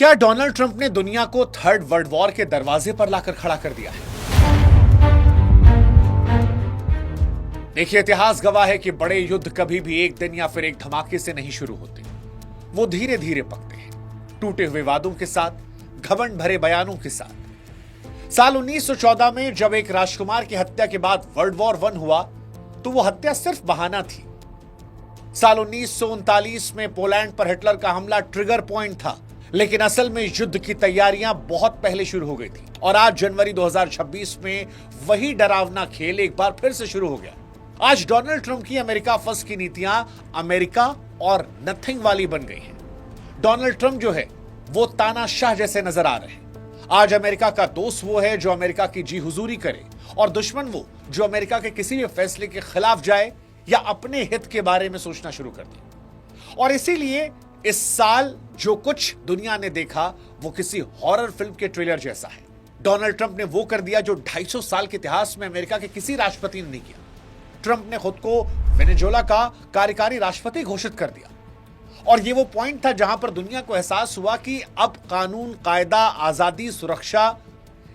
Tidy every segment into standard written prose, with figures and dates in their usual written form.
क्या Donald Trump ने दुनिया को थर्ड वर्ल्ड वॉर के दरवाजे पर लाकर खड़ा कर दिया है? देखिए, इतिहास गवाह है कि बड़े युद्ध कभी भी एक दिन या फिर एक धमाके से नहीं शुरू होते। वो धीरे धीरे पकते हैं, टूटे हुए वादों के साथ, घमंड भरे बयानों के साथ। साल 1914 में जब एक राजकुमार की हत्या के बाद वर्ल्ड वॉर 1 हुआ, तो वो हत्या सिर्फ बहाना थी। साल 1939 में पोलैंड पर हिटलर का हमला ट्रिगर पॉइंट था, लेकिन असल में युद्ध की तैयारियां बहुत पहले शुरू हो गई थी। और आज जनवरी 2026 में वही डरावना खेल एक बार फिर से शुरू हो गया। आज डोनाल्ड ट्रंप की अमेरिका फर्स्ट की नीतियां अमेरिका और नथिंग वाली बन गई हैं। डोनाल्ड ट्रंप जो है वो तानाशाह जैसे नजर आ रहे हैं। आज अमेरिका का दोस्त वो है जो अमेरिका की जी हुजूरी करे, और दुश्मन वो जो अमेरिका के किसी भी फैसले के खिलाफ जाए या अपने हित के बारे में सोचना शुरू कर दे। और इसीलिए इस साल जो कुछ दुनिया ने देखा वो किसी हॉरर फिल्म के ट्रेलर जैसा है। डोनाल्ड ट्रंप ने वो कर दिया जो 250 साल के इतिहास में अमेरिका के किसी राष्ट्रपति ने नहीं किया। ट्रंप ने खुद को वेनेजुएला का कार्यकारी राष्ट्रपति घोषित कर दिया। और ये वो पॉइंट था जहां पर दुनिया को एहसास हुआ कि अब कानून, कायदा, आजादी, सुरक्षा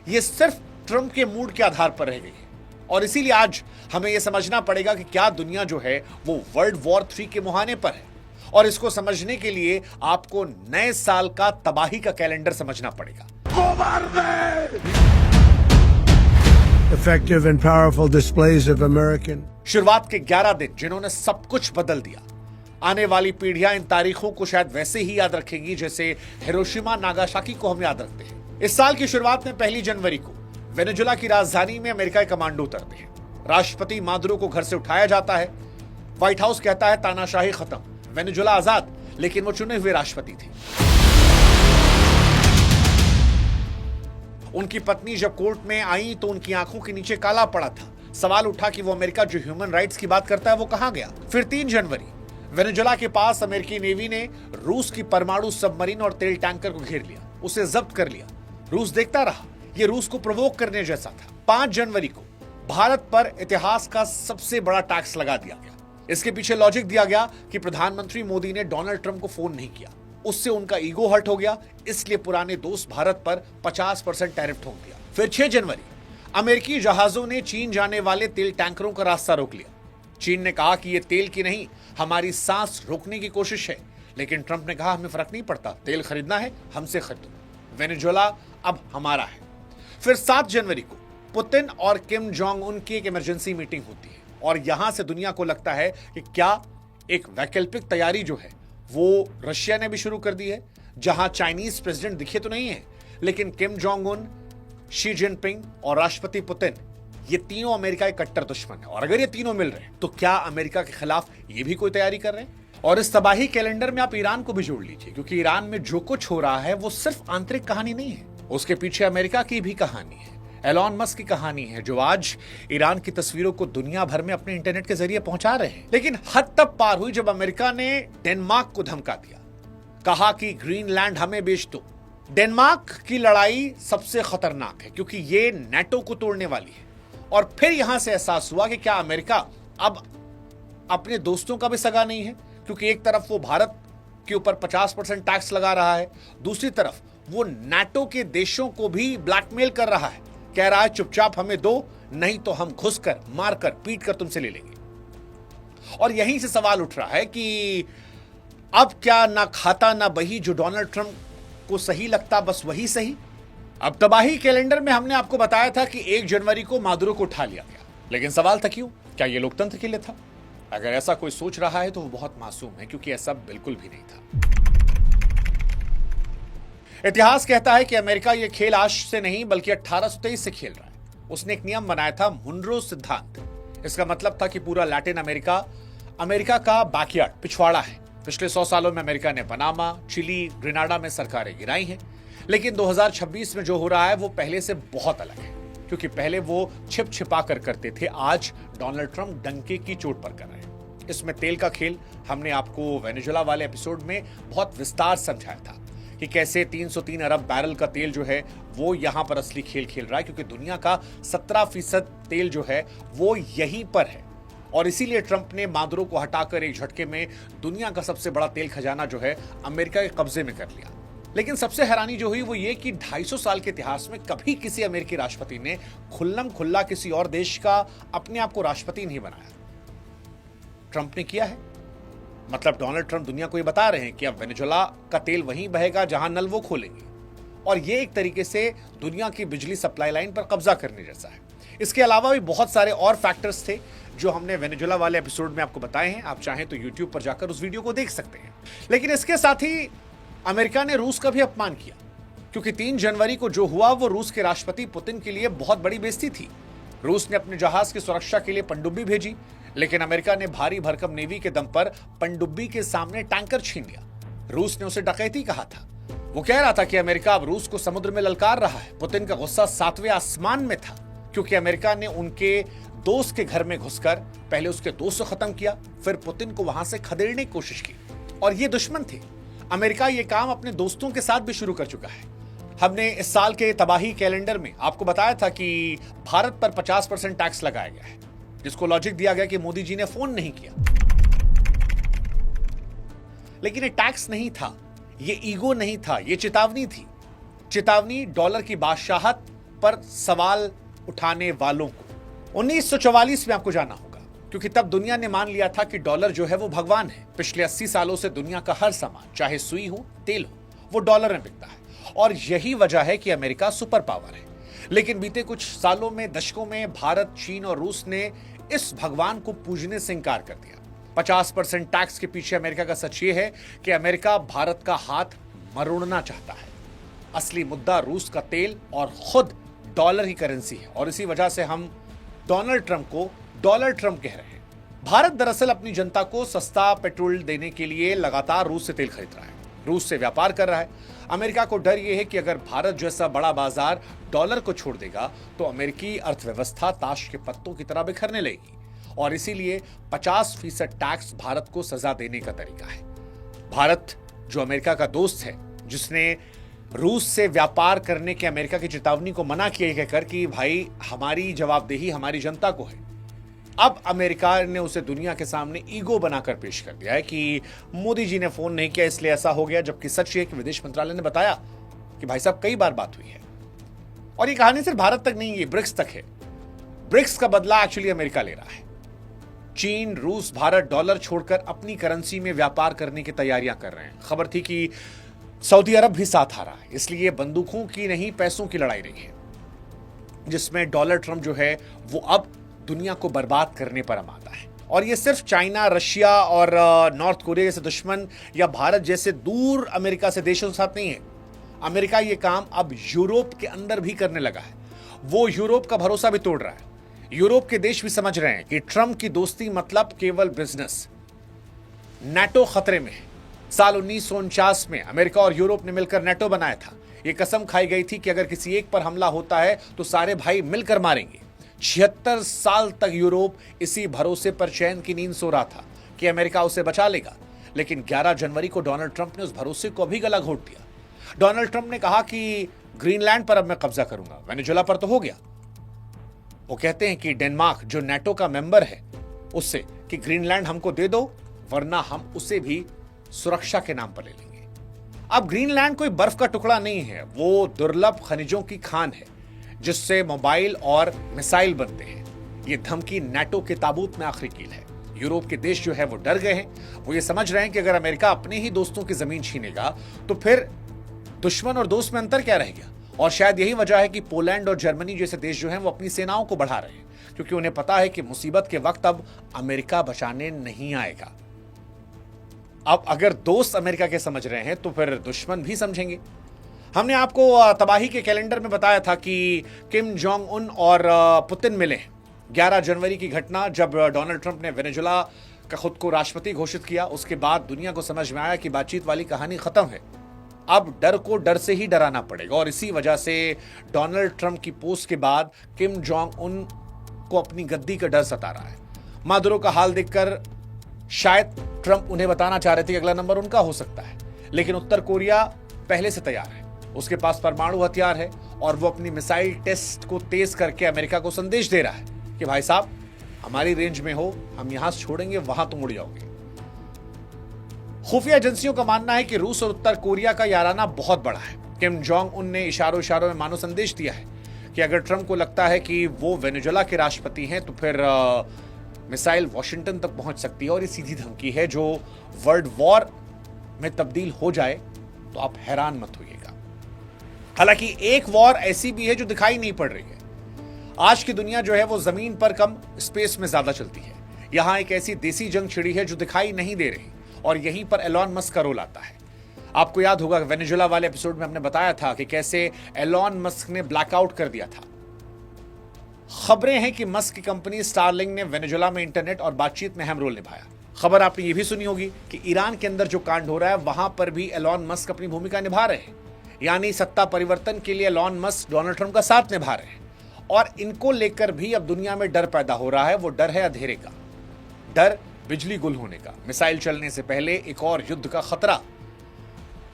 ये सिर्फ ट्रंप के मूड के आधार पर रह गई है। और इसीलिए आज हमें यह समझना पड़ेगा कि क्या दुनिया जो है वो वर्ल्ड वॉर 3 के मुहाने पर है। और इसको समझने के लिए आपको नए साल का तबाही का कैलेंडर समझना पड़ेगा। Effective and powerful displays of American. शुरुआत के 11 दिन जिन्होंने सब कुछ बदल दिया। आने वाली पीढ़ियां इन तारीखों को शायद वैसे ही याद रखेंगी जैसे हिरोशिमा नागासाकी को हम याद रखते हैं। इस साल की शुरुआत में 1 जनवरी को वेनेजुएला की राजधानी में अमेरिका के कमांडो उतरते हैं। राष्ट्रपति मादुरो को घर से उठाया जाता है। व्हाइट हाउस कहता है तानाशाही खत्म, वेनेजुएला आजाद, लेकिन वो चुने हुए राष्ट्रपति थे। उनकी पत्नी जब कोर्ट में आई तो उनकी आंखों के नीचे काला पड़ा था। सवाल उठा कि वो अमेरिका जो ह्यूमन राइट्स की बात करता है वो कहां गया। फिर 3 जनवरी वेनेजुएला के पास अमेरिकी नेवी ने रूस की परमाणु सबमरीन और तेल टैंकर को घेर लिया, उसे जब्त कर लिया। रूस देखता रहा, ये रूस को प्रोवोक करने जैसा था। 5 जनवरी को भारत पर इतिहास का सबसे बड़ा टैक्स लगा दिया गया। इसके पीछे लॉजिक दिया गया कि प्रधानमंत्री मोदी ने डोनाल्ड ट्रंप को फोन नहीं किया, उससे उनका ईगो हर्ट हो गया, इसलिए पुराने दोस्त भारत पर 50% टैरिफ ठोक दिया। फिर 6 जनवरी अमेरिकी जहाजों ने चीन जाने वाले तेल टैंकरों का रास्ता रोक लिया। चीन ने कहा कि यह तेल की नहीं, हमारी सांस रोकने की कोशिश है। लेकिन ट्रंप ने कहा हमें फर्क नहीं पड़ता, तेल खरीदना है हमसे खरीदो, वेनेजुएला अब हमारा है। फिर 7 जनवरी को पुतिन और किम जोंग उन की एक इमरजेंसी मीटिंग होती है। और यहां से दुनिया को लगता है कि क्या एक वैकल्पिक तैयारी जो है वो रशिया ने भी शुरू कर दी है, जहां चाइनीज प्रेसिडेंट दिखे तो नहीं है, लेकिन Kim Jong Un, Xi Jinping और राष्ट्रपति पुतिन, ये तीनों अमेरिका के कट्टर दुश्मन है। और अगर ये तीनों मिल रहे हैं तो क्या अमेरिका के खिलाफ ये भी कोई तैयारी कर रहे हैं? और इस तबाही कैलेंडर में आप ईरान को भी जोड़ लीजिए, क्योंकि ईरान में जो कुछ हो रहा है वो सिर्फ आंतरिक कहानी नहीं है, उसके पीछे अमेरिका की भी कहानी है, एलॉन मस्क की कहानी है, जो आज ईरान की तस्वीरों को दुनिया भर में अपने इंटरनेट के जरिए पहुंचा रहे हैं। लेकिन हद तब पार हुई जब अमेरिका ने डेनमार्क को धमका दिया, कहा कि ग्रीनलैंड हमें बेच दो। डेनमार्क की लड़ाई सबसे खतरनाक है क्योंकि ये नेटो को तोड़ने वाली है। और फिर यहां से एहसास हुआ कि क्या अमेरिका अब अपने दोस्तों का भी सगा नहीं है, क्योंकि एक तरफ वो भारत के ऊपर 50% टैक्स लगा रहा है, दूसरी तरफ वो नेटो के देशों को भी ब्लैकमेल कर रहा है, कह रहा है चुपचाप हमें दो, नहीं तो हम घुसकर, मारकर, पीटकर तुमसे ले लेंगे। और यहीं से सवाल उठ रहा है कि अब क्या ना खाता ना बही, जो डोनाल्ड ट्रंप को सही लगता बस वही सही। अब तबाही कैलेंडर में हमने आपको बताया था कि 1 जनवरी को मादुरो को उठा लिया गया, लेकिन सवाल था क्यों? क्या यह लोकतंत्र के लिए था? अगर ऐसा कोई सोच रहा है तो वो बहुत मासूम है, क्योंकि ऐसा बिल्कुल भी नहीं था। इतिहास कहता है कि अमेरिका ये खेल आज से नहीं बल्कि 1823 से खेल रहा है। उसने एक नियम बनाया था, मुनरो सिद्धांत। इसका मतलब था कि पूरा लैटिन अमेरिका अमेरिका का बैकयार्ड, पिछवाड़ा है। पिछले 100 सालों में अमेरिका ने पनामा, चिली, ग्रेनाडा में सरकारें गिराई हैं, लेकिन 2026 में जो हो रहा है वो पहले से बहुत अलग है, क्योंकि पहले वो छिप छिपा कर करते थे, आज डोनाल्ड ट्रंप डंके की चोट पर कर रहे हैं। इसमें तेल का खेल हमने आपको वेनेजुएला वाले एपिसोड में बहुत विस्तार समझाया था कि कैसे 303 अरब बैरल का तेल जो है वो यहां पर असली खेल खेल रहा है, क्योंकि दुनिया का 17% तेल जो है वो यहीं पर है। और इसीलिए ट्रंप ने मादुरो को हटाकर एक झटके में दुनिया का सबसे बड़ा तेल खजाना जो है अमेरिका के कब्जे में कर लिया। लेकिन सबसे हैरानी जो हुई वो ये कि 250 साल के इतिहास में कभी किसी अमेरिकी राष्ट्रपति ने खुल्लम खुल्ला किसी और देश का अपने आप को राष्ट्रपति नहीं बनाया। ट्रंप ने किया है। मतलब डोनाल्ड ट्रंप दुनिया को ये बता रहे हैं कि अब वेनेजुएला का तेल वहीं बहेगा जहां नल वो खोलेंगे, और ये एक तरीके से दुनिया की बिजली सप्लाई लाइन पर कब्जा करने जैसा है। इसके अलावा भी बहुत सारे और फैक्टर्स थे जो हमने वेनेजुएला वाले एपिसोड में आपको बताए हैं। आप चाहें तो यूट्यूब पर जाकर उस वीडियो को देख सकते हैं। लेकिन इसके साथ ही अमेरिका ने रूस का भी अपमान किया, क्योंकि 3 जनवरी को जो हुआ वो रूस के राष्ट्रपति पुतिन के लिए बहुत बड़ी बेइज्जती थी। रूस ने अपने जहाज की सुरक्षा के लिए पनडुब्बी भेजी, लेकिन अमेरिका ने भारी भरकम नेवी के दम पर पनडुब्बी के सामने टैंकर छीन लिया। रूस ने उसे डकैती कहा था। वो कह रहा था कि अमेरिका अब रूस को समुद्र में ललकार रहा है। पुतिन का गुस्सा 7वें आसमान में था, क्योंकि अमेरिका ने उनके दोस्त के घर में घुसकर पहले उसके दोस्त को खत्म किया, फिर पुतिन को वहां से खदेड़ने की कोशिश की। और ये दुश्मन थे। अमेरिका ये काम अपने दोस्तों के साथ भी शुरू कर चुका है। हमने इस साल के तबाही कैलेंडर में आपको बताया था कि भारत पर 50% टैक्स लगाया गया है, जिसको लॉजिक दिया गया कि मोदी जी ने फोन नहीं किया। लेकिन ये टैक्स नहीं था, ये ईगो नहीं था, ये चेतावनी थी। चेतावनी डॉलर की बादशाहत पर सवाल उठाने वालों को। 1944 में आपको जाना होगा, क्योंकि तब दुनिया ने मान लिया था कि डॉलर जो है वो भगवान है। पिछले 80 सालों से दुनिया का हर सामान, चाहे सुई हो, तेल हो, वो डॉलर में बिकता है, और यही वजह है कि अमेरिका सुपर पावर है। लेकिन बीते कुछ सालों में, दशकों में भारत, चीन और रूस ने इस भगवान को पूजने से इंकार कर दिया। 50% टैक्स के पीछे अमेरिका का सच ये है कि अमेरिका भारत का हाथ मरोड़ना चाहता है। असली मुद्दा रूस का तेल और खुद डॉलर ही करेंसी है, और इसी वजह से हम डोनाल्ड ट्रंप को डॉलर ट्रंप कह रहे हैं। भारत दरअसल अपनी जनता को सस्ता पेट्रोल देने के लिए लगातार रूस से तेल खरीद रहा है, रूस से व्यापार कर रहा है। अमेरिका को डर यह है कि अगर भारत जैसा बड़ा बाजार डॉलर को छोड़ देगा तो अमेरिकी अर्थव्यवस्था ताश के पत्तों की तरह बिखरने लगेगी, और इसीलिए 50% टैक्स भारत को सजा देने का तरीका है। भारत जो अमेरिका का दोस्त है, जिसने रूस से व्यापार करने के अमेरिका की चेतावनी को मना किया कहकर कि भाई हमारी जवाबदेही हमारी जनता को है, अब अमेरिका ने उसे दुनिया के सामने ईगो बनाकर पेश कर दिया है कि मोदी जी ने फोन नहीं किया इसलिए ऐसा हो गया, जबकि सच ये कि विदेश मंत्रालय ने बताया कि भाई साहब कई बार बात हुई है। और ये कहानी सिर्फ भारत तक नहीं, ये ब्रिक्स तक है। ब्रिक्स का बदला एक्चुअली अमेरिका ले रहा है। चीन, रूस, भारत डॉलर छोड़कर अपनी करेंसी में व्यापार करने की तैयारियां कर रहे हैं। खबर थी कि सऊदी अरब भी साथ आ रहा है। इसलिए बंदूकों की नहीं, पैसों की लड़ाई रही है, जिसमें डोनाल्ड ट्रंप जो है वो अब दुनिया को बर्बाद करने पर आमादा है। और ये सिर्फ चाइना, रशिया और नॉर्थ कोरिया जैसे दुश्मन या भारत जैसे दूर अमेरिका से देशों के साथ नहीं है। अमेरिका ये काम अब यूरोप के अंदर भी करने लगा है। वो यूरोप का भरोसा भी तोड़ रहा है। यूरोप के देश भी समझ रहे हैं कि ट्रंप की दोस्ती मतलब केवल बिजनेस। नाटो खतरे में है। साल 1949 में अमेरिका और यूरोप ने मिलकर नाटो बनाया था। यह कसम खाई गई थी कि अगर किसी एक पर हमला होता है तो सारे भाई मिलकर मारेंगे। 76 साल तक यूरोप इसी भरोसे पर चैन की नींद सो रहा था कि अमेरिका उसे बचा लेगा। लेकिन 11 जनवरी को डोनाल्ड ट्रंप ने उस भरोसे को अभी गला घोट दिया। डोनाल्ड ट्रंप ने कहा कि ग्रीनलैंड पर अब मैं कब्जा करूंगा। वेनेजुएला पर तो हो गया। वो कहते हैं कि डेनमार्क जो नाटो का मेंबर है उससे कि ग्रीनलैंड हमको दे दो, वरना हम उसे भी सुरक्षा के नाम पर ले लेंगे। अब ग्रीनलैंड कोई बर्फ का टुकड़ा नहीं है, वो दुर्लभ खनिजों की खान है जिससे मोबाइल और मिसाइल बनते हैं। ये धमकी नाटो के ताबूत में आखिरी कील है। यूरोप के देश जो है वो डर गए हैं। वो ये समझ रहे हैं कि अगर अमेरिका अपने ही दोस्तों की जमीन छीनेगा तो फिर दुश्मन और दोस्त में अंतर क्या रह गया। और शायद यही वजह है कि पोलैंड और जर्मनी जैसे देश जो हैं वो अपनी सेनाओं को बढ़ा रहे हैं, क्योंकि उन्हें पता है कि मुसीबत के वक्त अब अमेरिका बचाने नहीं आएगा। अब अगर दोस्त अमेरिका के समझ रहे हैं तो फिर दुश्मन भी समझेंगे। हमने आपको तबाही के कैलेंडर में बताया था कि किम जोंग उन और पुतिन मिले। 11 जनवरी की घटना, जब डोनाल्ड ट्रंप ने वेनेजुएला का खुद को राष्ट्रपति घोषित किया, उसके बाद दुनिया को समझ में आया कि बातचीत वाली कहानी खत्म है। अब डर को डर से ही डराना पड़ेगा, और इसी वजह से डोनाल्ड ट्रंप की पोस्ट के बाद किम जोंग उन को अपनी गद्दी का डर सता रहा है। मादुरो का हाल देखकर शायद ट्रंप उन्हें बताना चाह रहे थे कि अगला नंबर उनका हो सकता है, लेकिन उत्तर कोरिया पहले से तैयार है। उसके पास परमाणु हथियार है और वो अपनी मिसाइल टेस्ट को तेज करके अमेरिका को संदेश दे रहा है कि भाई साहब हमारी रेंज में हो, हम यहां से छोड़ेंगे, वहां तुम उड़ जाओगे। खुफिया एजेंसियों का मानना है कि रूस और उत्तर कोरिया का याराना बहुत बड़ा है। किम जोंग उन ने इशारों इशारों में मानो संदेश दिया है कि अगर ट्रंप को लगता है कि वो वेनेजुएला के राष्ट्रपति हैं तो फिर मिसाइल वॉशिंगटन तक पहुंच सकती है और ये सीधी धमकी है जो वर्ल्ड वॉर में तब्दील हो जाए तो आप हैरान मत होइएगा। हालांकि एक वॉर ऐसी भी है जो दिखाई नहीं पड़ रही है। आज की दुनिया जो है वो जमीन पर कम स्पेस में ज्यादा चलती है। यहां एक ऐसी देसी जंग छिड़ी है जो दिखाई नहीं दे रही और यहीं पर एलॉन मस्क का रोल आता है। आपको याद होगा वेनेजुएला वाले एपिसोड में हमने बताया था कि कैसे एलॉन मस्क ने ब्लैकआउट कर दिया था। खबरें हैं कि मस्क की कंपनी स्टारलिंक ने वेनेजुएला में इंटरनेट और बातचीत में अहम रोल निभाया। खबर आपने ये भी सुनी होगी कि ईरान के अंदर जो कांड हो रहा है वहां पर भी एलॉन मस्क अपनी भूमिका निभा रहे हैं। यानी सत्ता परिवर्तन के लिए एलॉन मस्क डोनाल्ड ट्रंप का साथ निभा रहे हैं और इनको लेकर भी अब दुनिया में डर पैदा हो रहा है। वो डर है अंधेरे का, डर बिजली गुल होने का, मिसाइल चलने से पहले एक और युद्ध का खतरा।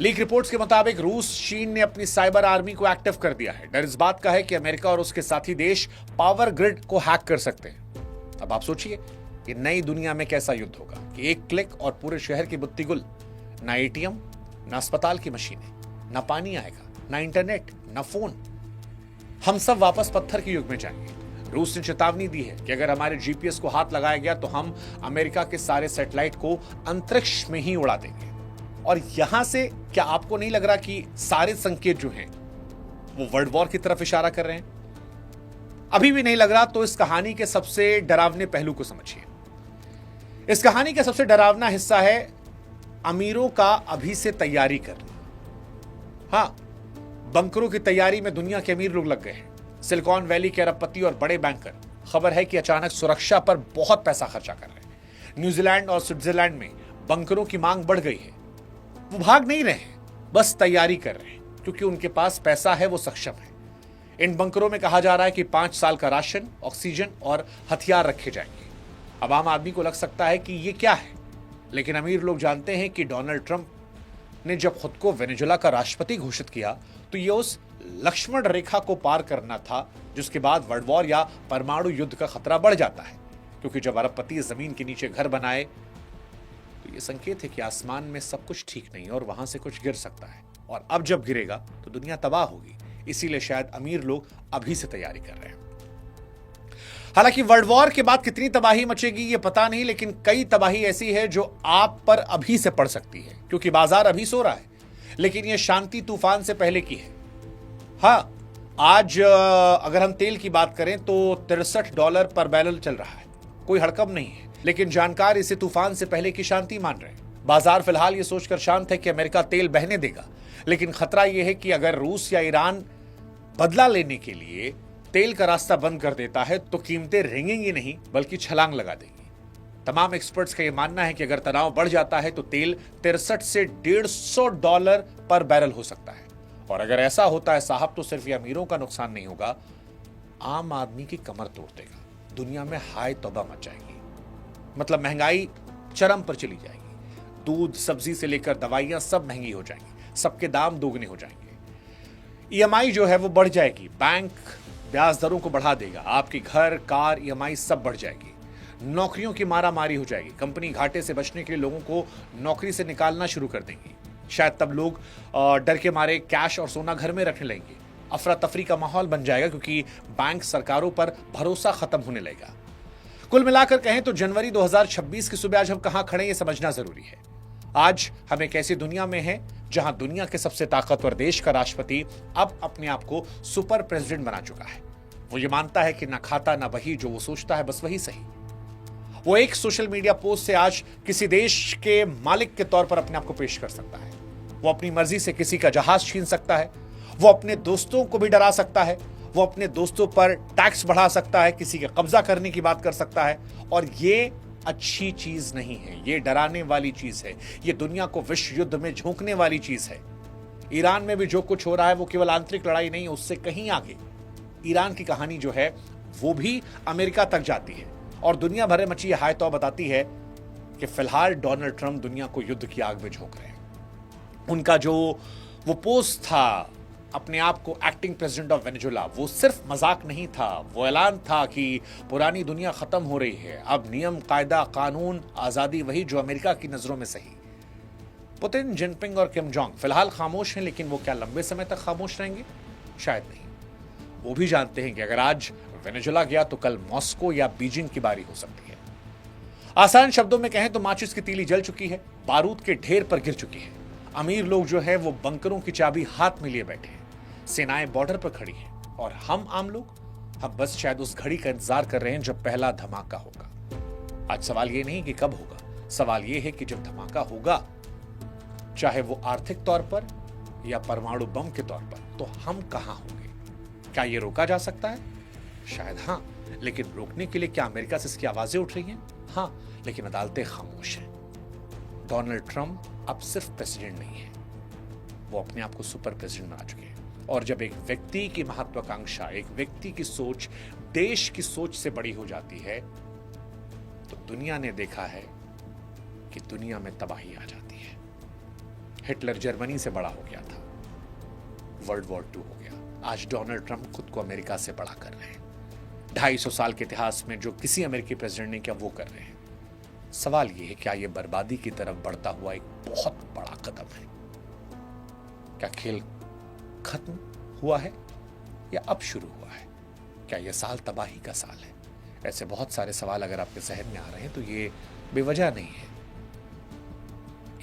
लीक रिपोर्ट्स के मुताबिक रूस चीन ने अपनी साइबर आर्मी को एक्टिव कर दिया है। डर इस बात का है कि अमेरिका और उसके साथी देश पावर ग्रिड को हैक कर सकते हैं। अब आप सोचिए कि नई दुनिया में कैसा युद्ध होगा कि एक क्लिक और पूरे शहर की बत्ती गुल, ना एटीएम, ना अस्पताल की मशीनें, ना पानी आएगा, ना इंटरनेट, ना फोन। हम सब वापस पत्थर के युग में जाएंगे। रूस ने चेतावनी दी है कि अगर हमारे जीपीएस को हाथ लगाया गया तो हम अमेरिका के सारे सैटेलाइट को अंतरिक्ष में ही उड़ा देंगे। और यहां से क्या आपको नहीं लग रहा कि सारे संकेत जो हैं वो वर्ल्ड वॉर की तरफ इशारा कर रहे हैं? अभी भी नहीं लग रहा तो इस कहानी के सबसे डरावने पहलू को समझिए। इस कहानी का सबसे डरावना हिस्सा है अमीरों का अभी से तैयारी करना। हां, बंकरों की तैयारी में दुनिया के अमीर लोग लग गए हैं। सिलिकॉन वैली के अरबपति और बड़े बैंकर खबर है कि अचानक सुरक्षा पर बहुत पैसा खर्चा कर रहे हैं। न्यूजीलैंड और स्विट्जरलैंड में बंकरों की मांग बढ़ गई है। वो भाग नहीं रहे हैं, बस तैयारी कर रहे हैं क्योंकि उनके पास पैसा है, वो सक्षम है। इन बंकरों में कहा जा रहा है कि 5 साल का राशन, ऑक्सीजन और हथियार रखे जाएंगे। अब आम आदमी को लग सकता है कि ये क्या है, लेकिन अमीर लोग जानते हैं कि डोनाल्ड ट्रंप ने जब खुद को वेनेजुएला का राष्ट्रपति घोषित किया तो ये उस लक्ष्मण रेखा को पार करना था जिसके बाद वर्ल्ड वॉर या परमाणु युद्ध का खतरा बढ़ जाता है। क्योंकि जब अरबपति जमीन के नीचे घर बनाए तो ये संकेत है कि आसमान में सब कुछ ठीक नहीं और वहां से कुछ गिर सकता है और अब जब गिरेगा तो दुनिया तबाह होगी। इसीलिए शायद अमीर लोग अभी से तैयारी कर रहे हैं। हालांकि वर्ल्ड वॉर के बाद कितनी तबाही मचेगी ये पता नहीं, लेकिन कई तबाही ऐसी है जो आप पर अभी से पड़ सकती है क्योंकि बाजार अभी सो रहा है, लेकिन यह शांति तूफान से पहले की है। हाँ, आज अगर हम तेल की बात करें तो $63 पर बैरल चल रहा है। कोई हड़कंप नहीं है, लेकिन जानकार इसे तूफान से पहले की शांति मान रहे हैं। बाजार फिलहाल ये सोचकर शांत है कि अमेरिका तेल बहने देगा, लेकिन खतरा यह है कि अगर रूस या ईरान बदला लेने के लिए तेल का रास्ता बंद कर देता है तो कीमतें रेंगेंगी नहीं बल्कि छलांग लगा देंगी। तमाम एक्सपर्ट्स का यह मानना है कि अगर तनाव बढ़ जाता है तो तेल 63 से $150 पर बैरल हो सकता है। और अगर ऐसा होता है साहब तो सिर्फ ये अमीरों का नुकसान नहीं होगा, आम आदमी की कमर तोड़ देगा। दुनिया में हाय तौबा मच जाएगी। मतलब महंगाई चरम पर चली जाएगी। दूध, सब्जी से लेकर दवाइयां सब महंगी हो जाएंगी, सबके दाम दोगुने हो जाएंगे। ईएमआई जो है वो बढ़ जाएगी, बैंक ब्याज दरों को बढ़ा देगा, आपकी घर, कार, ईएमआई सब बढ़ जाएगी। नौकरियों की मारामारी हो जाएगी। कंपनी घाटे से बचने के लिए लोगों को नौकरी से निकालना शुरू कर देंगी। शायद तब लोग डर के मारे कैश और सोना घर में रखने लगेंगे। अफरा तफरी का माहौल बन जाएगा क्योंकि बैंक सरकारों पर भरोसा खत्म होने लगेगा। कुल मिलाकर कहें तो जनवरी 2026 की सुबह आज हम कहां खड़े ये समझना जरूरी है। आज हम एक ऐसी दुनिया में हैं जहां दुनिया के सबसे ताकतवर देश का राष्ट्रपति अब अपने आप को सुपर प्रेसिडेंट बना चुका है। वो ये मानता है कि ना खाता ना वही, जो वो सोचता है बस वही सही। वो एक सोशल मीडिया पोस्ट से आज किसी देश के मालिक के तौर पर अपने आप को पेश कर सकता है। वो अपनी मर्जी से किसी का जहाज छीन सकता है, वो अपने दोस्तों को भी डरा सकता है, वो अपने दोस्तों पर टैक्स बढ़ा सकता है, किसी के कब्जा करने की बात कर सकता है। और ये अच्छी चीज नहीं है, ये डराने वाली चीज है, ये दुनिया को विश्व युद्ध में झोंकने वाली चीज है। ईरान में भी जो कुछ हो रहा है वो केवल आंतरिक लड़ाई नहीं है, उससे कहीं आगे ईरान की कहानी जो है वो भी अमेरिका तक जाती है और दुनिया भर में मची हाय तो बताती है कि फिलहाल डोनाल्ड ट्रंप दुनिया को युद्ध की आग में झोंक रहे हैं। उनका जो वो पोस्ट था अपने आप को एक्टिंग प्रेसिडेंट ऑफ वेनेजुएला, वो सिर्फ मजाक नहीं था, वो ऐलान था कि पुरानी दुनिया खत्म हो रही है, अब नियम, कायदा, कानून, आजादी वही जो अमेरिका की नजरों में सही। पुतिन, जिनपिंग और किम जोंग फिलहाल खामोश हैं, लेकिन वो क्या लंबे समय तक खामोश रहेंगे? शायद नहीं। वो भी जानते हैं कि अगर आज वेनेजुला गया तो कल मॉस्को या बीजिंग की बारी हो सकती है। आसान शब्दों में कहें तो माचिस की तीली जल चुकी है, बारूद के ढेर पर गिर चुकी है। अमीर लोग जो है वो बंकरों की चाबी हाथ में लिए बैठे हैं, सेनाएं बॉर्डर पर खड़ी हैं, और हम आम लोग, हम बस शायद उस घड़ी का इंतजार कर रहे हैं जब पहला धमाका होगा। आज सवाल ये नहीं कि कब होगा, सवाल ये है कि जब धमाका होगा, चाहे वो आर्थिक तौर पर या परमाणु बम के तौर पर, तो हम कहां होंगे? क्या ये रोका जा सकता है? शायद हां, लेकिन रोकने के लिए क्या अमेरिका से इसकी आवाजें उठ रही हैं? हां, लेकिन अदालतें खामोश हैं। डोनाल्ड ट्रंप अब सिर्फ प्रेसिडेंट नहीं है, वो अपने आप को सुपर प्रेसिडेंट बना चुके हैं। और जब एक व्यक्ति की महत्वाकांक्षा, एक व्यक्ति की सोच देश की सोच से बड़ी हो जाती है, तो दुनिया ने देखा है कि दुनिया में तबाही आ जाती है। हिटलर जर्मनी से बड़ा हो गया था, वर्ल्ड वॉर 2 हो गया। आज डोनाल्ड ट्रंप खुद को अमेरिका से बड़ा कर रहे हैं। 250 साल के इतिहास में जो किसी अमेरिकी प्रेसिडेंट ने किया वो कर रहे हैं। सवाल यह है, क्या यह बर्बादी की तरफ बढ़ता हुआ एक बहुत बड़ा कदम है? क्या खेल खत्म हुआ है या अब शुरू हुआ है? क्या यह साल तबाही का साल है? ऐसे बहुत सारे सवाल अगर आपके जहन में आ रहे हैं तो ये बेवजह नहीं है,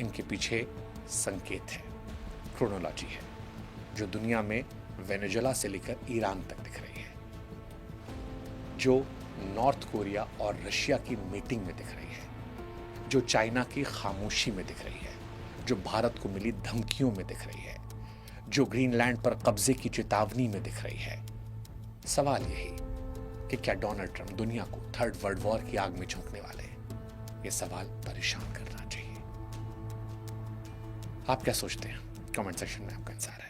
इनके पीछे संकेत है, क्रोनोलॉजी है, जो दुनिया में वेनेजुला से लेकर ईरान तक दिख रही है, जो नॉर्थ कोरिया और रशिया की मीटिंग में दिख रही है, जो चाइना की खामोशी में दिख रही है, जो भारत को मिली धमकियों में दिख रही है, जो ग्रीनलैंड पर कब्जे की चेतावनी में दिख रही है। सवाल यही कि क्या डोनाल्ड ट्रंप दुनिया को थर्ड वर्ल्ड वॉर की आग में झोंकने वाले हैं? यह सवाल परेशान करना चाहिए। आप क्या सोचते हैं? कमेंट सेक्शन में आपका इंतजार है।